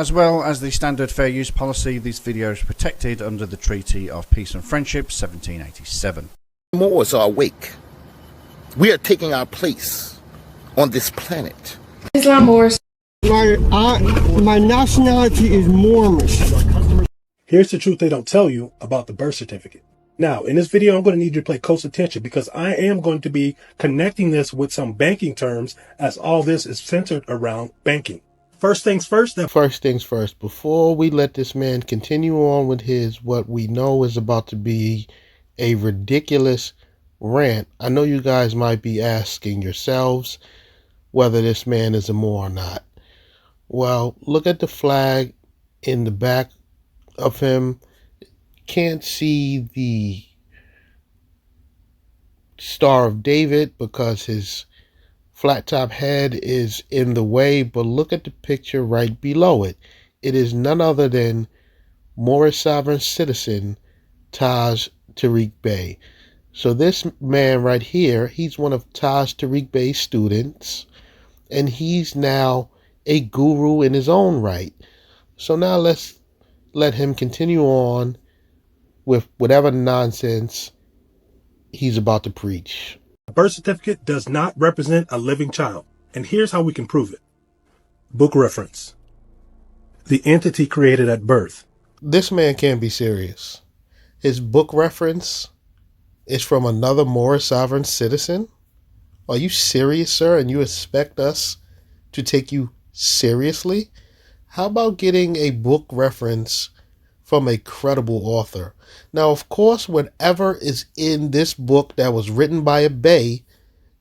As well as the standard fair use policy, these videos are protected under the Treaty of Peace and Friendship 1787. Moors are awake. We are taking our place on this planet. Islam Moors. My nationality is Moorish. Here's the truth they don't tell you about the birth certificate. Now, in this video, I'm going to need you to pay close attention because I am going to be connecting this with some banking terms as all this is centered around banking. First things first. Before we let this man continue on with his, what we know is about to be a ridiculous rant, I know you guys might be asking yourselves whether this man is a Moor or not. Well, look at the flag in the back of him. Can't see the Star of David because his flat top head is in the way, but look at the picture right below it. It is none other than Moorish Sovereign Citizen Taj Tariq Bey. So this man right here, he's one of Taj Tariq Bey's students, and he's now a guru in his own right. So now let's let him continue on with whatever nonsense he's about to preach. A birth certificate does not represent a living child, and here's how we can prove it. Book reference. The entity created at birth. This man can't be serious. His book reference is from another Moorish sovereign citizen? Are you serious, sir, and you expect us to take you seriously? How about getting a book reference from a credible author? Now, of course, whatever is in this book that was written by a Bey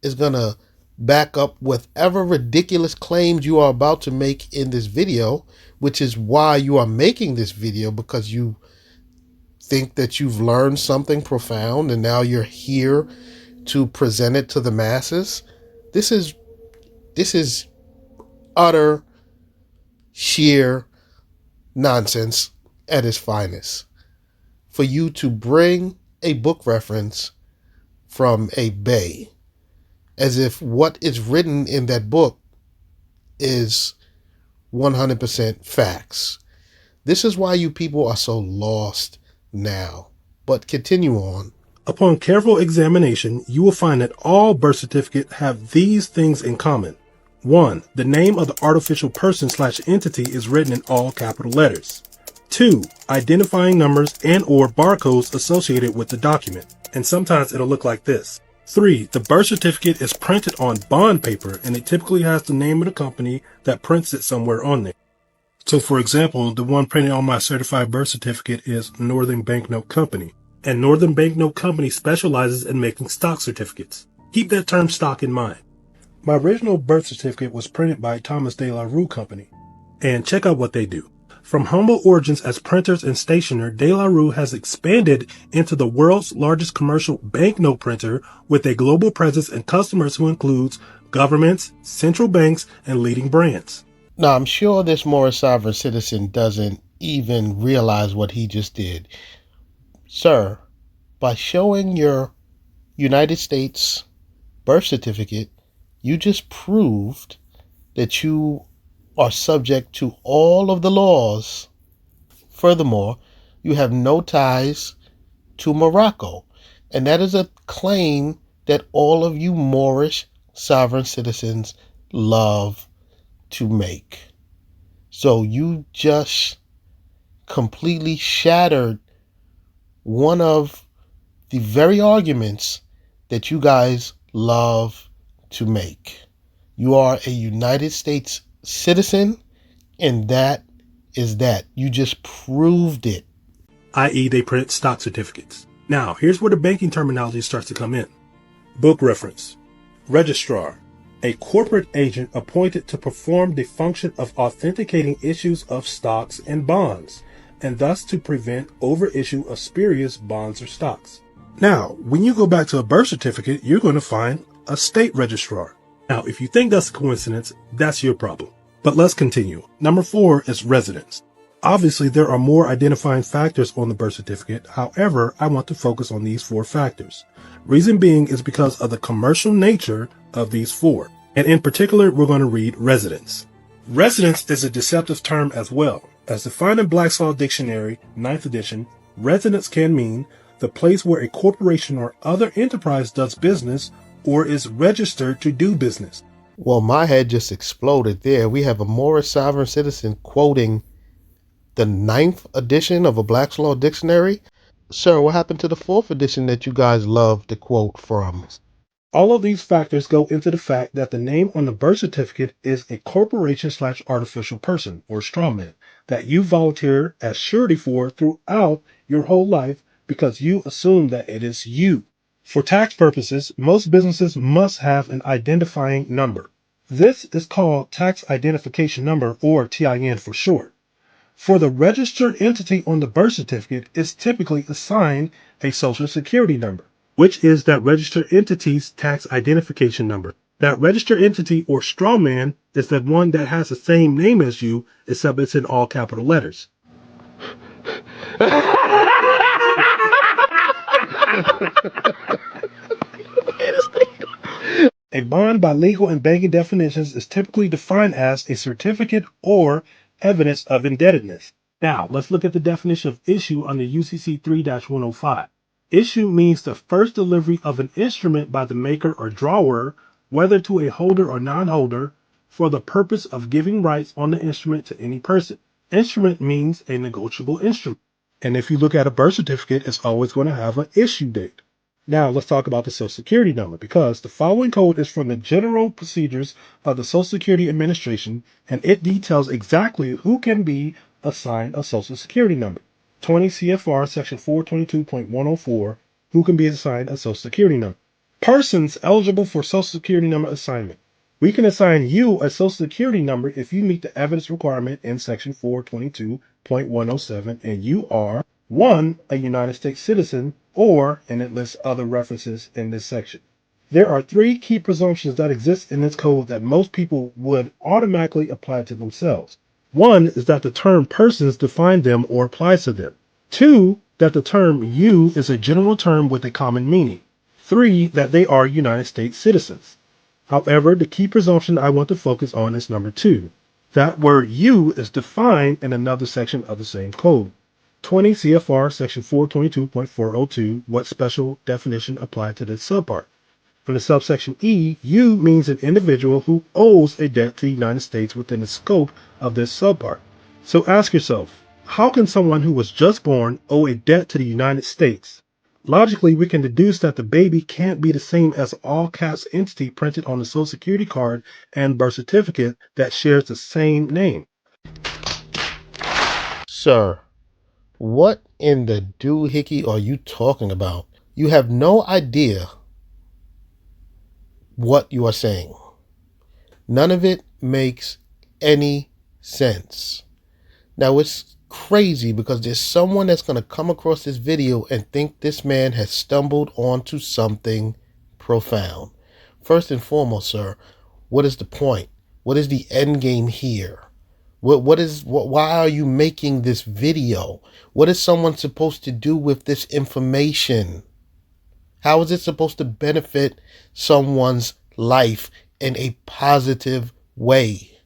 is going to back up whatever ridiculous claims you are about to make in this video, which is why you are making this video, because you think that you've learned something profound and now you're here to present it to the masses. This is utter, sheer nonsense at its finest. For you to bring a book reference from a Bey as if what is written in that book is 100% facts. This is why you people are so lost now. But continue on. Upon careful examination, you will find that all birth certificates have these things in common. 1. The name of the artificial person/entity is written in all capital letters. 2. Identifying numbers and or barcodes associated with the document. And sometimes it'll look like this. 3. The birth certificate is printed on bond paper and it typically has the name of the company that prints it somewhere on there. So for example, the one printed on my certified birth certificate is Northern Banknote Company. And Northern Banknote Company specializes in making stock certificates. Keep that term stock in mind. My original birth certificate was printed by Thomas de la Rue Company. And check out what they do. From humble origins as printers and stationer, De La Rue has expanded into the world's largest commercial banknote printer with a global presence and customers who includes governments, central banks, and leading brands. Now, I'm sure this Moorish sovereign citizen doesn't even realize what he just did. Sir, by showing your United States birth certificate, you just proved that you are subject to all of the laws. Furthermore, you have no ties to Morocco, and that is a claim that all of you Moorish sovereign citizens love to make. So you just completely shattered one of the very arguments that you guys love to make. You are a United States citizen, and that is that. You just proved it. I.e. they print stock certificates. Now, here's where the banking terminology starts to come in. Book reference. Registrar. A corporate agent appointed to perform the function of authenticating issues of stocks and bonds, and thus to prevent overissue of spurious bonds or stocks. Now, when you go back to a birth certificate, you're going to find a state registrar. Now, if you think that's a coincidence, that's your problem. But let's continue. Number 4 is residence. Obviously, there are more identifying factors on the birth certificate. However, I want to focus on these 4 factors. Reason being is because of the commercial nature of these 4. And in particular, we're going to read residence. Residence is a deceptive term as well. As defined in Black's Law Dictionary, 9th edition, residence can mean the place where a corporation or other enterprise does business or is registered to do business. Well, my head just exploded there. We have a Moorish Sovereign Citizen quoting the 9th edition of a Black's Law Dictionary. Sir, what happened to the 4th edition that you guys love to quote from? All of these factors go into the fact that the name on the birth certificate is a corporation/artificial person or strawman that you volunteer as surety for throughout your whole life because you assume that it is you. For tax purposes, most businesses must have an identifying number. This is called tax identification number, or TIN for short. For the registered entity on the birth certificate is typically assigned a social security number, which is that registered entity's tax identification number. That registered entity or strawman is the one that has the same name as you, except it's in all capital letters. A bond by legal and banking definitions is typically defined as a certificate or evidence of indebtedness. Now, let's look at the definition of issue under UCC 3-105. Issue means the first delivery of an instrument by the maker or drawer, whether to a holder or non-holder, for the purpose of giving rights on the instrument to any person. Instrument means a negotiable instrument. And if you look at a birth certificate, it's always going to have an issue date. Now, let's talk about the Social Security number, because the following code is from the General Procedures of the Social Security Administration, and it details exactly who can be assigned a Social Security number. 20 CFR Section 422.104, who can be assigned a Social Security number. Persons eligible for Social Security number assignment. We can assign you a Social Security number if you meet the evidence requirement in Section 422.107 and you are 1. A United States citizen, or, and it lists other references in this section. There are 3 key presumptions that exist in this code that most people would automatically apply to themselves. 1 is that the term persons define them or applies to them. 2, that the term you is a general term with a common meaning. 3, that they are United States citizens. However, the key presumption I want to focus on is number 2. That word you is defined in another section of the same code. 20 CFR Section 422.402, what special definition applied to this subpart. For the subsection E, you means an individual who owes a debt to the United States within the scope of this subpart. So ask yourself, how can someone who was just born owe a debt to the United States? Logically, we can deduce that the baby can't be the same as an all caps entity printed on the Social Security card and birth certificate that shares the same name. Sir, what in the doohickey are you talking about? You have no idea what you are saying. None of it makes any sense. Now, it's crazy because there's someone that's going to come across this video and think this man has stumbled onto something profound. First and foremost, sir, what is the point? What is the end game here? Why are you making this video? What is someone supposed to do with this information? How is it supposed to benefit someone's life in a positive way?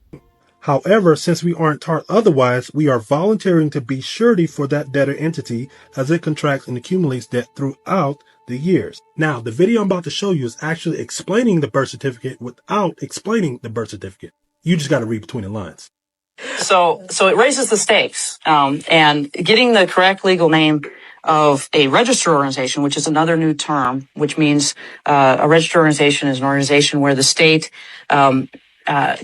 However, since we aren't taught otherwise, we are volunteering to be surety for that debtor entity as it contracts and accumulates debt throughout the years. Now, the video I'm about to show you is actually explaining the birth certificate without explaining the birth certificate. You just got to read between the lines. So it raises the stakes, and getting the correct legal name of a registered organization, which is another new term, which means a registered organization is an organization where the state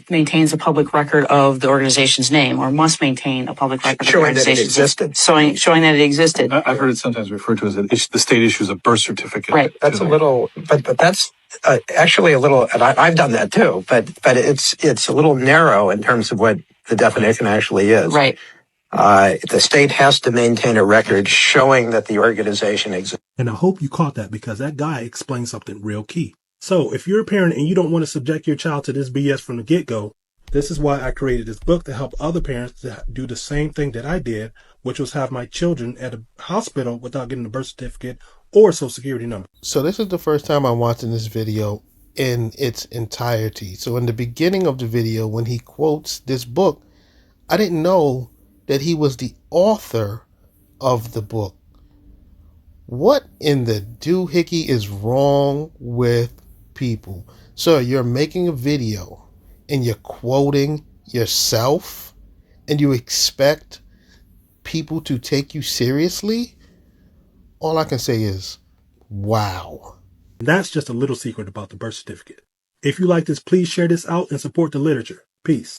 maintains a public record of the organization's name, or must maintain a public record of the organization's name. Showing that it existed. I've heard it sometimes referred to as the state issues a birth certificate. Right. That's a little, but that's actually a little, and I've done that too, but it's a little narrow in terms of what the definition actually is. Right. The state has to maintain a record showing that the organization exists. And I hope you caught that, because that guy explained something real key. So if you're a parent and you don't want to subject your child to this BS from the get-go, this is why I created this book, to help other parents to do the same thing that I did, which was have my children at a hospital without getting a birth certificate or a Social Security number. So this is the first time I'm watching this video, in its entirety. So in the beginning of the video, when he quotes this book, I didn't know that he was the author of the book. What in the doohickey is wrong with people? Sir, you're making a video and you're quoting yourself and you expect people to take you seriously? All I can say is, wow. That's just a little secret about the birth certificate. If you like this, please share this out and support the literature. Peace.